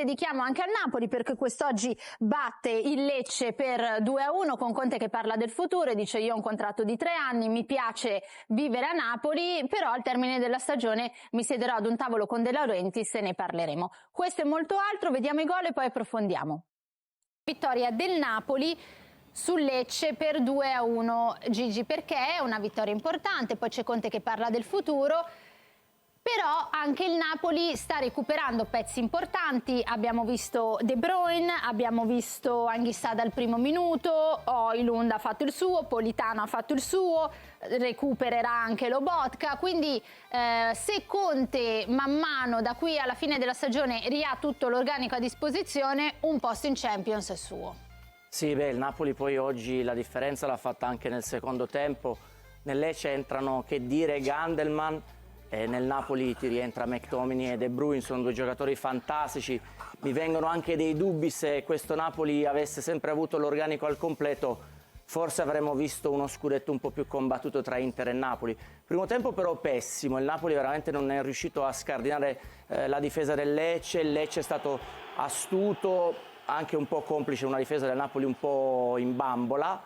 dedichiamo anche al Napoli, perché quest'oggi batte il Lecce per 2-1 con Conte che parla del futuro e dice: io ho un contratto di 3 anni, mi piace vivere a Napoli, però al termine della stagione mi siederò ad un tavolo con De Laurentiis e ne parleremo. Questo e molto altro, vediamo i gol e poi approfondiamo. Vittoria del Napoli sul Lecce per 2-1, Gigi, perché è una vittoria importante, poi c'è Conte che parla del futuro, però anche il Napoli sta recuperando pezzi importanti. Abbiamo visto De Bruyne, abbiamo visto Anguissa dal primo minuto, Højlund ha fatto il suo, Politano ha fatto il suo, recupererà anche Lobotka, quindi se Conte man mano da qui alla fine della stagione riha tutto l'organico a disposizione, un posto in Champions è suo. Sì, il Napoli poi oggi la differenza l'ha fatta anche nel secondo tempo. Nel Lecce entrano Khedira e Gandelman, e nel Napoli ti rientra McTominay e De Bruyne, sono due giocatori fantastici. Mi vengono anche dei dubbi se questo Napoli avesse sempre avuto l'organico al completo, forse avremmo visto uno scudetto un po' più combattuto tra Inter e Napoli. Primo tempo però pessimo, il Napoli veramente non è riuscito a scardinare la difesa del Lecce, il Lecce è stato astuto, anche un po' complice, una difesa del Napoli un po' in bambola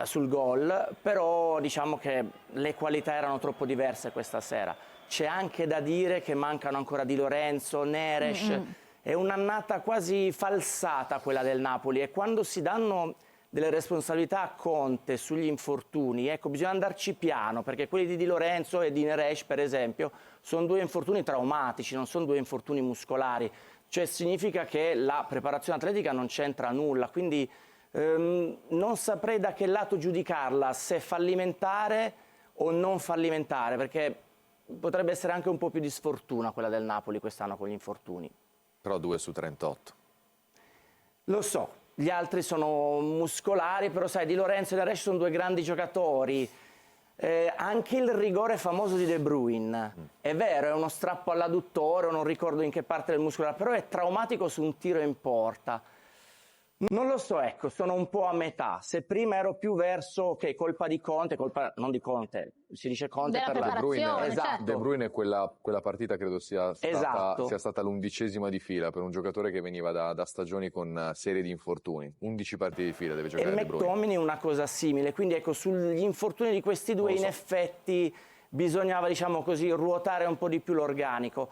sul gol, però diciamo che le qualità erano troppo diverse questa sera. C'è anche da dire che mancano ancora Di Lorenzo, Neres, è un'annata quasi falsata quella del Napoli, e quando si danno delle responsabilità a Conte sugli infortuni, ecco, bisogna andarci piano, perché quelli di Di Lorenzo e di Neres, per esempio, sono due infortuni traumatici, non sono due infortuni muscolari. Cioè significa che la preparazione atletica non c'entra nulla, quindi non saprei da che lato giudicarla, se fallimentare o non fallimentare, perché potrebbe essere anche un po' più di sfortuna quella del Napoli quest'anno con gli infortuni. Però 2 su 38. Lo so, gli altri sono muscolari, però sai, Di Lorenzo e Neres sono due grandi giocatori. Anche il rigore famoso di De Bruyne, è vero, è uno strappo all'adduttore, non ricordo in che parte del muscolo, però è traumatico su un tiro in porta. Non lo so, ecco, sono un po' a metà. Se prima ero più verso che colpa di Conte, colpa non di Conte, si dice Conte della per la De Bruyne, esatto. De Bruyne quella partita credo sia stata l'11ª di fila per un giocatore che veniva da stagioni con serie di infortuni. 11 partite di fila deve giocare e De Bruyne. McTominay una cosa simile, quindi ecco, sugli infortuni di questi due in effetti bisognava, diciamo così, ruotare un po' di più l'organico.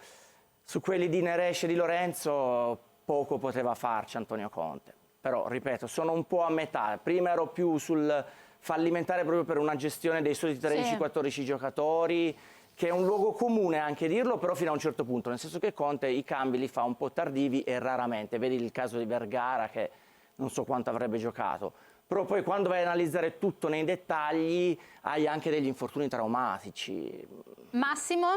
Su quelli di Neres e di Lorenzo poco poteva farci Antonio Conte. Però, ripeto, sono un po' a metà. Prima ero più sul fallimentare proprio per una gestione dei soliti 13-14 giocatori, che è un luogo comune anche dirlo, però fino a un certo punto, nel senso che Conte i cambi li fa un po' tardivi e raramente. Vedi il caso di Vergara, che non so quanto avrebbe giocato. Però poi quando vai a analizzare tutto nei dettagli hai anche degli infortuni traumatici. Massimo?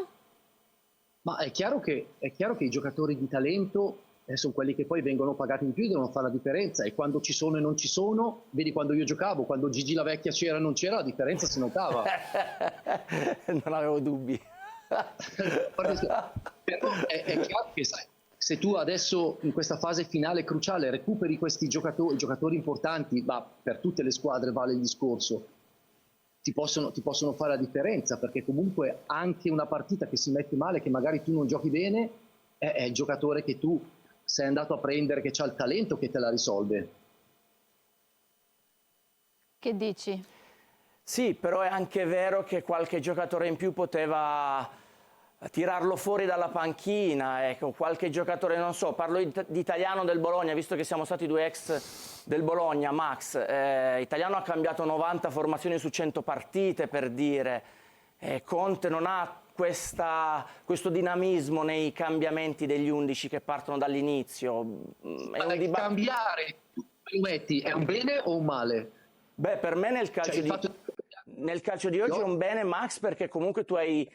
Ma è chiaro che i giocatori di talento sono quelli che poi vengono pagati in più e devono fare la differenza, e quando ci sono e non ci sono, vedi quando io giocavo, quando Gigi La Vecchia c'era e non c'era, la differenza si notava. Non avevo dubbi. Però è chiaro che sai, se tu adesso in questa fase finale cruciale recuperi questi giocatori importanti, ma per tutte le squadre vale il discorso, ti possono fare la differenza, perché comunque anche una partita che si mette male, che magari tu non giochi bene, è il giocatore che tu sei andato a prendere, che ha il talento, che te la risolve. Che dici? Sì, però è anche vero che qualche giocatore in più poteva tirarlo fuori dalla panchina, ecco, qualche giocatore, non so, parlo di Italiano del Bologna, visto che siamo stati due ex del Bologna, Max, Italiano ha cambiato 90 formazioni su 100 partite, per dire, Conte non ha questo dinamismo nei cambiamenti degli 11 che partono dall'inizio. Cambiare, tu metti, è un bene o un male? Beh, per me nel calcio di oggi è un bene, Max, perché comunque tu hai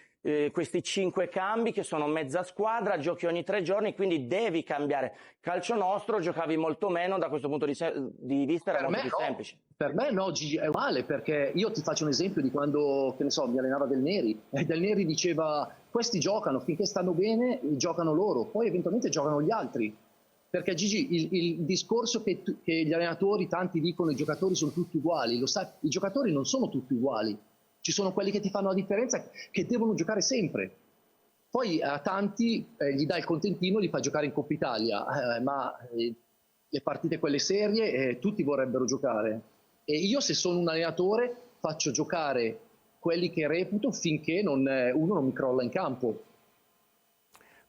questi 5 cambi che sono mezza squadra, giochi ogni 3 giorni, quindi devi cambiare. Calcio nostro giocavi molto meno, da questo punto di vista era molto più semplice. Per me no, Gigi, è male, perché io ti faccio un esempio di quando, che ne so, mi allenava Del Neri, e Del Neri diceva: questi giocano, finché stanno bene giocano loro, poi eventualmente giocano gli altri. Perché Gigi, il discorso che gli allenatori tanti dicono i giocatori sono tutti uguali, lo sai, i giocatori non sono tutti uguali, ci sono quelli che ti fanno la differenza, che devono giocare sempre. Poi a tanti gli dà il contentino, li fa giocare in Coppa Italia, ma le partite quelle serie tutti vorrebbero giocare. E io, se sono un allenatore, faccio giocare quelli che reputo finché uno non mi crolla in campo.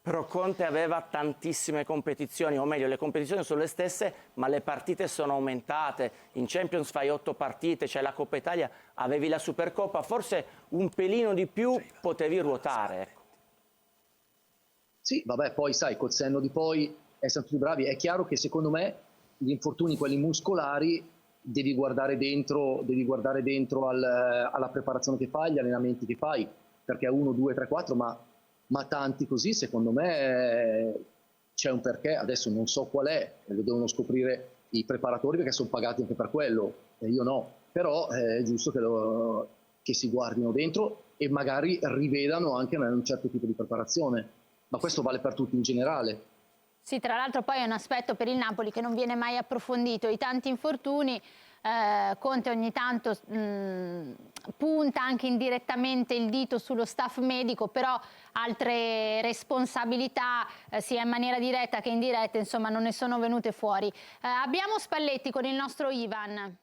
Però Conte aveva tantissime competizioni, o meglio, le competizioni sono le stesse, ma le partite sono aumentate. In Champions fai 8 partite, c'è la Coppa Italia, avevi la Supercoppa, forse un pelino di più potevi ruotare. Ecco. Sì, vabbè, poi sai, col senno di poi essere tutti bravi. È chiaro che secondo me gli infortuni, quelli muscolari, devi guardare dentro alla preparazione che fai, agli allenamenti che fai, perché 1, 2, 3, 4, ma tanti così, secondo me c'è un perché. Adesso non so qual è, lo devono scoprire i preparatori, perché sono pagati anche per quello, e io no. Però è giusto che si guardino dentro e magari rivedano anche un certo tipo di preparazione. Ma questo vale per tutti in generale. Sì, tra l'altro poi è un aspetto per il Napoli che non viene mai approfondito, i tanti infortuni. Conte ogni tanto punta anche indirettamente il dito sullo staff medico, però altre responsabilità sia in maniera diretta che indiretta, insomma, non ne sono venute fuori. Abbiamo Spalletti con il nostro Ivan.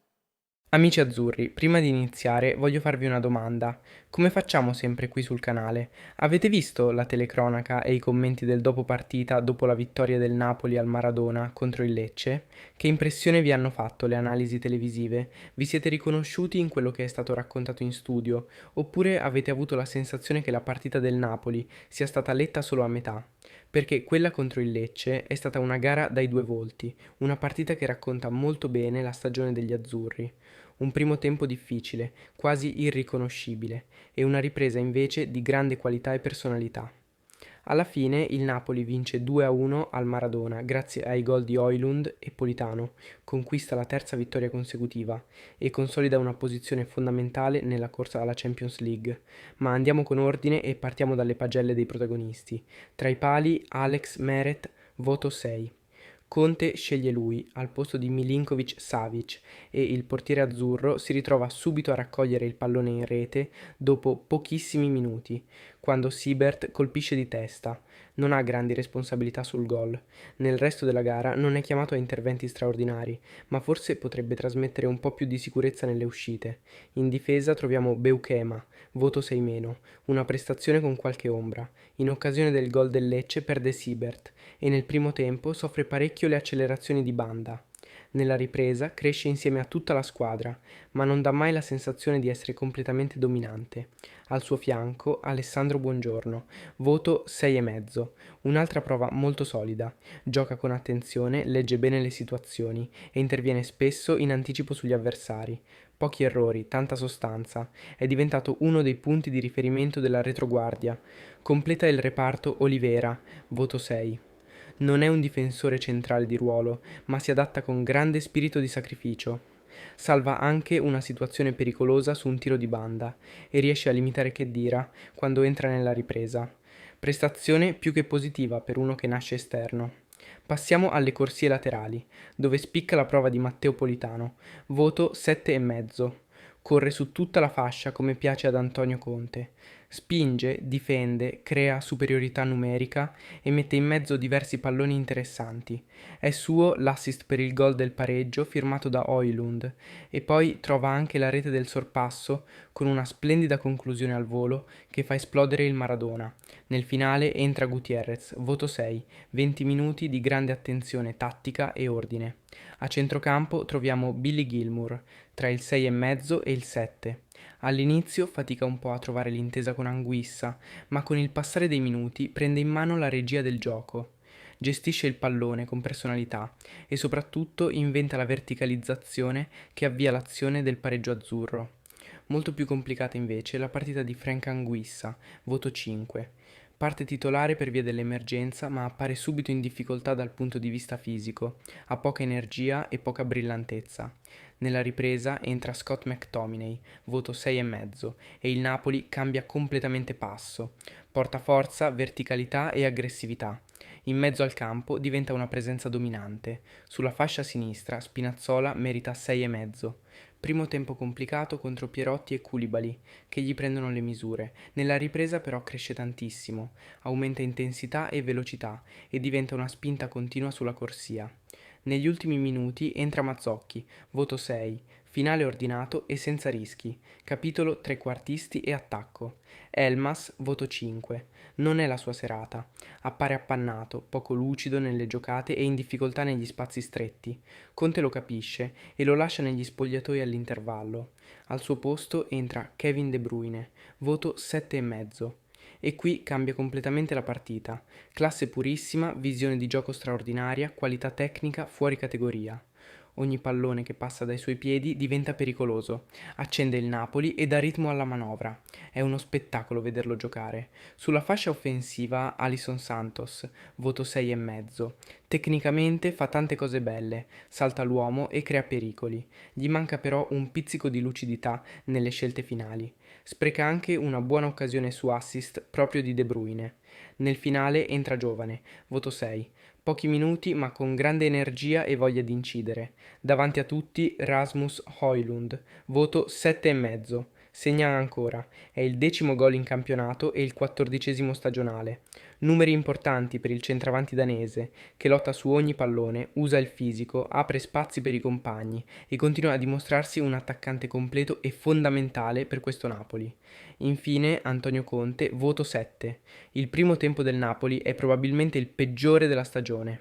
Amici azzurri, prima di iniziare voglio farvi una domanda. Come facciamo sempre qui sul canale? Avete visto la telecronaca e i commenti del dopo partita dopo la vittoria del Napoli al Maradona contro il Lecce? Che impressione vi hanno fatto le analisi televisive? Vi siete riconosciuti in quello che è stato raccontato in studio? Oppure avete avuto la sensazione che la partita del Napoli sia stata letta solo a metà? Perché quella contro il Lecce è stata una gara dai due volti, una partita che racconta molto bene la stagione degli azzurri. Un primo tempo difficile, quasi irriconoscibile, e una ripresa invece di grande qualità e personalità. Alla fine il Napoli vince 2-1 al Maradona grazie ai gol di Højlund e Politano, conquista la terza vittoria consecutiva e consolida una posizione fondamentale nella corsa alla Champions League. Ma andiamo con ordine e partiamo dalle pagelle dei protagonisti. Tra i pali Alex Meret, voto 6. Conte sceglie lui al posto di Milinkovic-Savic e il portiere azzurro si ritrova subito a raccogliere il pallone in rete dopo pochissimi minuti, quando Siebert colpisce di testa. Non ha grandi responsabilità sul gol. Nel resto della gara non è chiamato a interventi straordinari, ma forse potrebbe trasmettere un po' più di sicurezza nelle uscite. In difesa troviamo Beukema, voto 6-, una prestazione con qualche ombra. In occasione del gol del Lecce perde Siebert e nel primo tempo soffre parecchio le accelerazioni di Banda. Nella ripresa cresce insieme a tutta la squadra, ma non dà mai la sensazione di essere completamente dominante. Al suo fianco Alessandro Buongiorno, voto 6,5, un'altra prova molto solida. Gioca con attenzione, legge bene le situazioni e interviene spesso in anticipo sugli avversari. Pochi errori, tanta sostanza. È diventato uno dei punti di riferimento della retroguardia. Completa il reparto Olivera, voto 6. Non è un difensore centrale di ruolo, ma si adatta con grande spirito di sacrificio. Salva anche una situazione pericolosa su un tiro di Banda e riesce a limitare Khedira quando entra nella ripresa. Prestazione più che positiva per uno che nasce esterno. Passiamo alle corsie laterali, dove spicca la prova di Matteo Politano, voto 7,5. Corre su tutta la fascia come piace ad Antonio Conte. Spinge, difende, crea superiorità numerica e mette in mezzo diversi palloni interessanti. È suo l'assist per il gol del pareggio firmato da Højlund e poi trova anche la rete del sorpasso con una splendida conclusione al volo che fa esplodere il Maradona. Nel finale entra Gutiérrez, voto 6, 20 minuti di grande attenzione tattica e ordine. A centrocampo troviamo Billy Gilmour, tra il 6,5 e il 7. All'inizio fatica un po' a trovare l'intesa con Anguissa, ma con il passare dei minuti prende in mano la regia del gioco. Gestisce il pallone con personalità e soprattutto inventa la verticalizzazione che avvia l'azione del pareggio azzurro. Molto più complicata invece la partita di Frank Anguissa, voto 5. Parte titolare per via dell'emergenza, ma appare subito in difficoltà dal punto di vista fisico, ha poca energia e poca brillantezza. Nella ripresa entra Scott McTominay, voto 6,5, e il Napoli cambia completamente passo. Porta forza, verticalità e aggressività. In mezzo al campo diventa una presenza dominante. Sulla fascia sinistra Spinazzola merita 6,5. Primo tempo complicato contro Pierotti e Koulibaly, che gli prendono le misure. Nella ripresa però cresce tantissimo, aumenta intensità e velocità e diventa una spinta continua sulla corsia. Negli ultimi minuti entra Mazzocchi, voto 6, finale ordinato e senza rischi, capitolo trequartisti e attacco. Elmas, voto 5, non è la sua serata, appare appannato, poco lucido nelle giocate e in difficoltà negli spazi stretti. Conte lo capisce e lo lascia negli spogliatoi all'intervallo. Al suo posto entra Kevin De Bruyne, voto 7,5. E qui cambia completamente la partita. Classe purissima, visione di gioco straordinaria, qualità tecnica fuori categoria. Ogni pallone che passa dai suoi piedi diventa pericoloso, accende il Napoli e dà ritmo alla manovra. È uno spettacolo vederlo giocare. Sulla fascia offensiva Alisson Santos, voto 6,5. Tecnicamente fa tante cose belle, salta l'uomo e crea pericoli. Gli manca però un pizzico di lucidità nelle scelte finali. Spreca anche una buona occasione su assist proprio di De Bruyne. Nel finale entra giovane, voto 6. Pochi minuti ma con grande energia e voglia di incidere. Davanti a tutti Rasmus Højlund, voto 7,5. Segna ancora, è il 10° gol in campionato e il 14° stagionale. Numeri importanti per il centravanti danese, che lotta su ogni pallone, usa il fisico, apre spazi per i compagni e continua a dimostrarsi un attaccante completo e fondamentale per questo Napoli. Infine Antonio Conte, voto 7. Il primo tempo del Napoli è probabilmente il peggiore della stagione.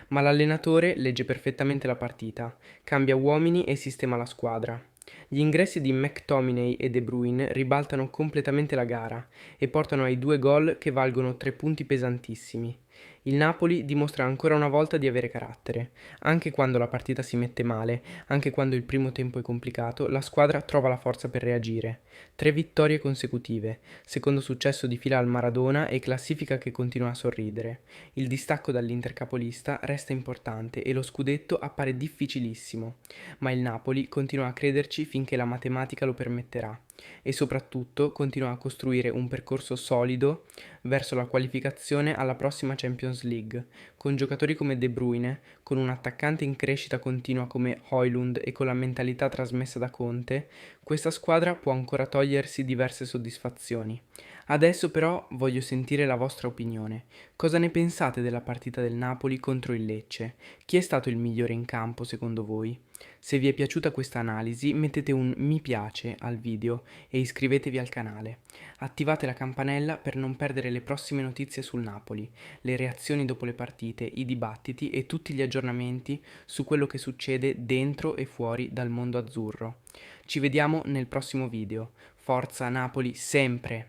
Ma l'allenatore legge perfettamente la partita, cambia uomini e sistema la squadra. Gli ingressi di McTominay e De Bruyne ribaltano completamente la gara e portano ai 2 gol che valgono 3 punti pesantissimi. Il Napoli dimostra ancora una volta di avere carattere. Anche quando la partita si mette male, anche quando il primo tempo è complicato, la squadra trova la forza per reagire. 3 vittorie consecutive, secondo successo di fila al Maradona e classifica che continua a sorridere. Il distacco dall'intercapolista resta importante e lo scudetto appare difficilissimo, ma il Napoli continua a crederci finché la matematica lo permetterà e soprattutto continua a costruire un percorso solido verso la qualificazione alla prossima Champions League, con giocatori come De Bruyne, con un attaccante in crescita continua come Højlund e con la mentalità trasmessa da Conte. Questa squadra può ancora togliersi diverse soddisfazioni. Adesso però voglio sentire la vostra opinione. Cosa ne pensate della partita del Napoli contro il Lecce? Chi è stato il migliore in campo secondo voi? Se vi è piaciuta questa analisi mettete un mi piace al video e iscrivetevi al canale. Attivate la campanella per non perdere le prossime notizie sul Napoli, le reazioni dopo le partite, i dibattiti e tutti gli aggiornamenti su quello che succede dentro e fuori dal mondo azzurro. Ci vediamo nel prossimo video. Forza Napoli sempre!